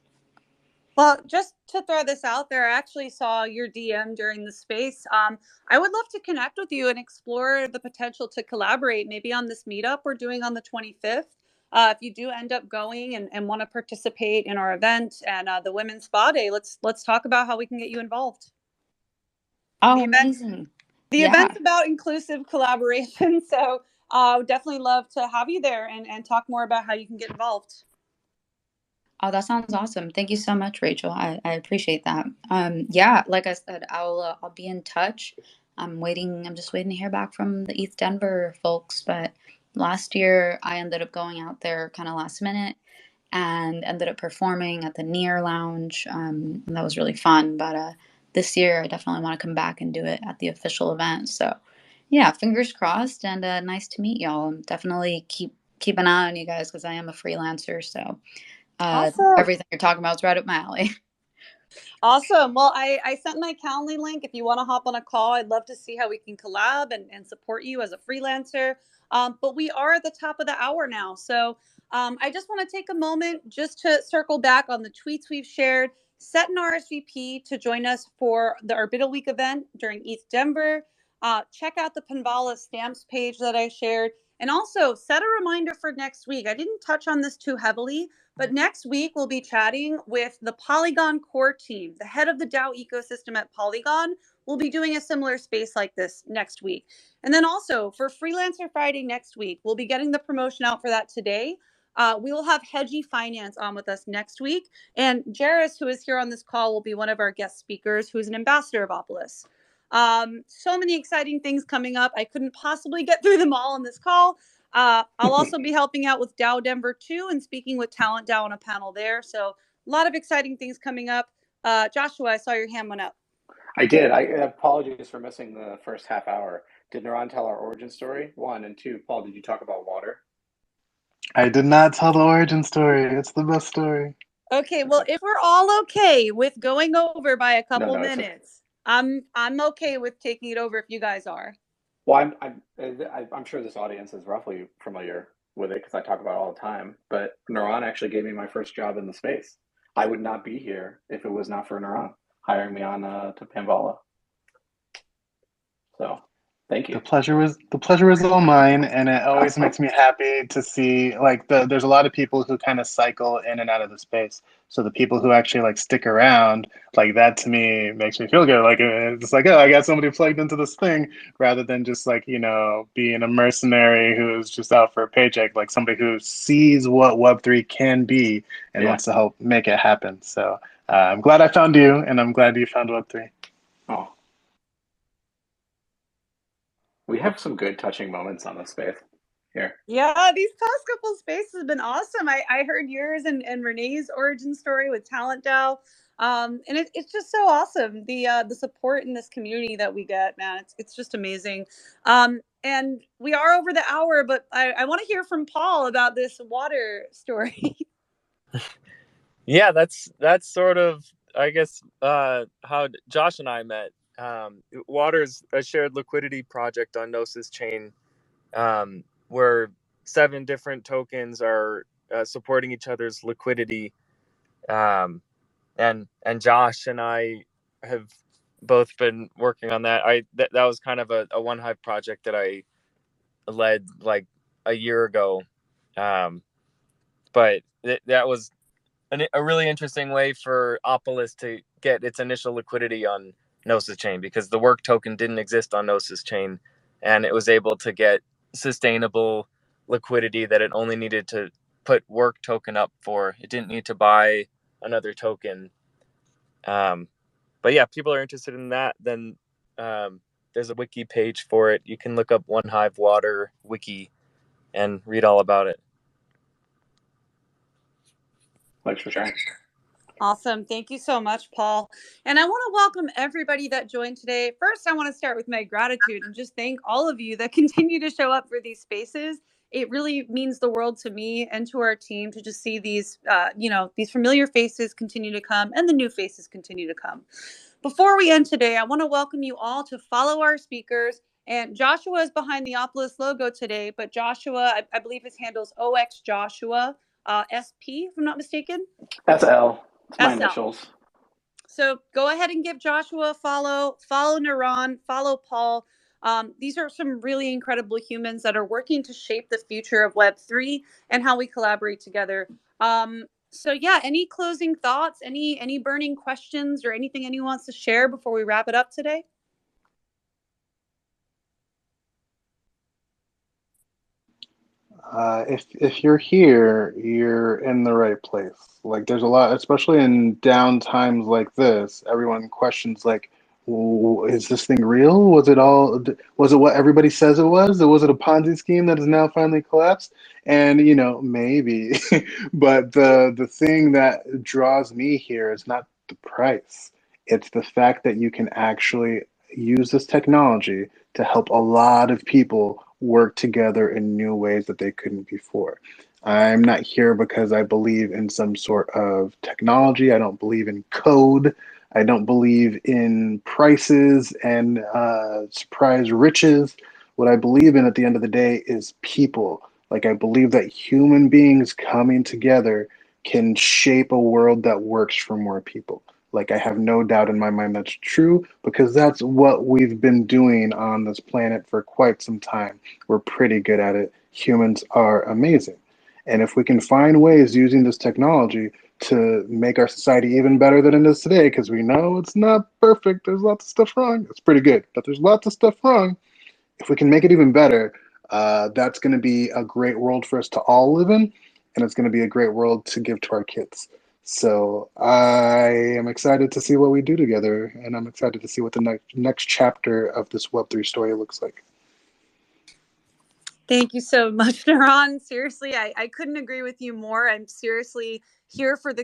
Well, just to throw this out there, I actually saw your DM during the space. I would love to connect with you and explore the potential to collaborate, maybe on this meetup we're doing on the 25th. If you do end up going and want to participate in our event and the Women's Spa Day, let's talk about how we can get you involved. Oh, amazing. The event's about inclusive collaboration, so I would definitely love to have you there and talk more about how you can get involved. Oh, that sounds awesome. Thank you so much, Rachel. I appreciate that. Yeah, like I said, I'll be in touch. I'm just waiting to hear back from the ETH Denver folks. But last year I ended up going out there kind of last minute and ended up performing at the Near Lounge. And that was really fun. But this year I definitely want to come back and do it at the official event. So yeah, fingers crossed, and nice to meet y'all. Definitely keep an eye on you guys because I am a freelancer. So Awesome. everything you're talking about is right up my alley. Awesome. Well, I sent my Calendly link. If you want to hop on a call, I'd love to see how we can collab and support you as a freelancer. But we are at the top of the hour now. So I just want to take a moment just to circle back on the tweets we've shared. Set an RSVP to join us for the Orbital Week event during ETH Denver. Check out the Panvala stamps page that I shared. And also set a reminder for next week. I didn't touch on this too heavily, but next week, we'll be chatting with the Polygon core team. The head of the DAO ecosystem at Polygon will be doing a similar space like this next week. And then also for Freelancer Friday next week, we'll be getting the promotion out for that today. We will have Hedgie Finance on with us next week. And Jairus, who is here on this call, will be one of our guest speakers, who is an ambassador of Opolis. So many exciting things coming up. I couldn't possibly get through them all on this call. I'll also be helping out with DAO Denver too and speaking with Talent DAO on a panel there. So a lot of exciting things coming up. Joshua, I saw your hand went up. I did. I apologize for missing the first half hour. Did Naran tell our origin story? 1, and 2, Paul, did you talk about water? I did not tell the origin story. It's the best story. Okay, well, if we're all okay with going over by a couple minutes, okay. I'm okay with taking it over if you guys are. Well, I'm sure this audience is roughly familiar with it because I talk about it all the time. But Neuron actually gave me my first job in the space. I would not be here if it was not for Neuron hiring me on to Panvala. So thank you. The pleasure was all mine, and it always makes me happy to see there's a lot of people who kind of cycle in and out of the space. So the people who actually stick around, that to me makes me feel good. It's oh, I got somebody plugged into this thing, rather than just being a mercenary who's just out for a paycheck. Somebody who sees what Web3 can be and wants to help make it happen. So I'm glad I found you, and I'm glad you found Web3. Oh. We have some good touching moments on this space here. Yeah, these past couple spaces have been awesome. I heard yours and Renee's origin story with Talent DAO. And it's just so awesome. The support in this community that we get, man, it's just amazing. And we are over the hour, but I want to hear from Paul about this water story. Yeah, that's sort of, I guess, how Josh and I met. Water's a shared liquidity project on Gnosis chain, where 7 different tokens are supporting each other's liquidity. And Josh and I have both been working on that. That was kind of a One Hive project that I led a year ago. But that was a really interesting way for Opolis to get its initial liquidity on Gnosis chain, because the work token didn't exist on Gnosis chain, and it was able to get sustainable liquidity that it only needed to put work token up for. It didn't need to buy another token. But yeah, people are interested in that. Then there's a wiki page for it. You can look up One Hive Water wiki and read all about it. Thanks for sharing. Awesome. Thank you so much, Paul. And I want to welcome everybody that joined today. First, I want to start with my gratitude and just thank all of you that continue to show up for these spaces. It really means the world to me and to our team to just see these, these familiar faces continue to come and the new faces continue to come. Before we end today, I want to welcome you all to follow our speakers. And Joshua is behind the Opolis logo today, but Joshua, I believe his handle's OX Joshua SP, if I'm not mistaken. SL. It's my SL. initials. So go ahead and give Joshua a follow Neuron, follow Paul. These are some really incredible humans that are working to shape the future of Web3 and how we collaborate together. So yeah, any closing thoughts, any burning questions or anything anyone wants to share before we wrap it up today? If you're here, you're in the right place. There's a lot, especially in down times like this, everyone questions is this thing real? Was it what everybody says it was? Or was it a Ponzi scheme that has now finally collapsed? And maybe, but the thing that draws me here is not the price. It's the fact that you can actually use this technology to help a lot of people work together in new ways that they couldn't before. I'm not here because I believe in some sort of technology. I don't believe in code. I don't believe in prices and surprise riches. What I believe in at the end of the day is people. I believe that human beings coming together can shape a world that works for more people. I have no doubt in my mind that's true, because that's what we've been doing on this planet for quite some time. We're pretty good at it. Humans are amazing. And if we can find ways using this technology to make our society even better than it is today, because we know it's not perfect, there's lots of stuff wrong. It's pretty good, but there's lots of stuff wrong. If we can make it even better, that's going to be a great world for us to all live in, and it's going to be a great world to give to our kids. So I am excited to see what we do together, and I'm excited to see what the next chapter of this Web3 story looks like. Thank you so much, Neuron. Seriously, I couldn't agree with you more. I'm seriously here for the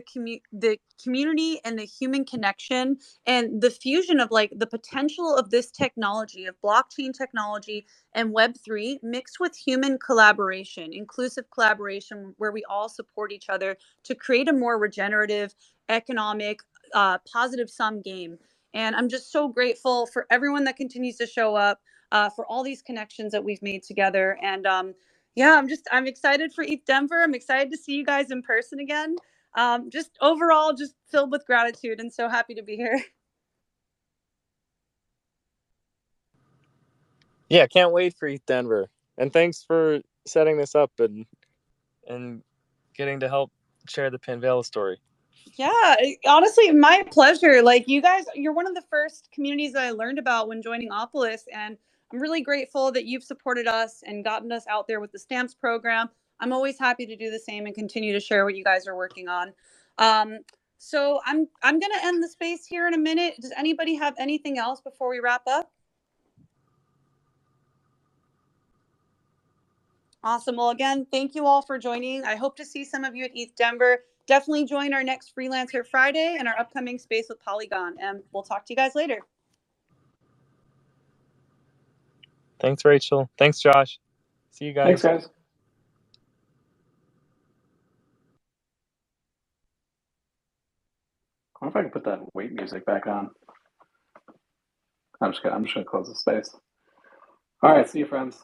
community and the human connection and the fusion of the potential of this technology, of blockchain technology and Web3 mixed with human collaboration, inclusive collaboration, where we all support each other to create a more regenerative, economic, positive sum game. And I'm just so grateful for everyone that continues to show up. For all these connections that we've made together. And Yeah, I'm excited for ETH Denver. I'm excited to see you guys in person again. Just overall, just filled with gratitude and so happy to be here. Yeah, can't wait for ETH Denver. And thanks for setting this up and getting to help share the Panvala story. Yeah, honestly, my pleasure. Like you guys, you're one of the first communities that I learned about when joining Opolis, and I'm really grateful that you've supported us and gotten us out there with the stamps program. I'm always happy to do the same and continue to share what you guys are working on. Um, so I'm gonna end the space here in a minute. Does anybody have anything else before we wrap up? Awesome. Well, again, thank you all for joining. I hope to see some of you at ETH Denver. Definitely join our next Freelancer Friday and our upcoming space with Polygon. And we'll talk to you guys later. Thanks, Rachel. Thanks, Josh. See you guys. Thanks, guys. I wonder if I can put that wait music back on. I'm just gonna close the space. All right, see you, friends.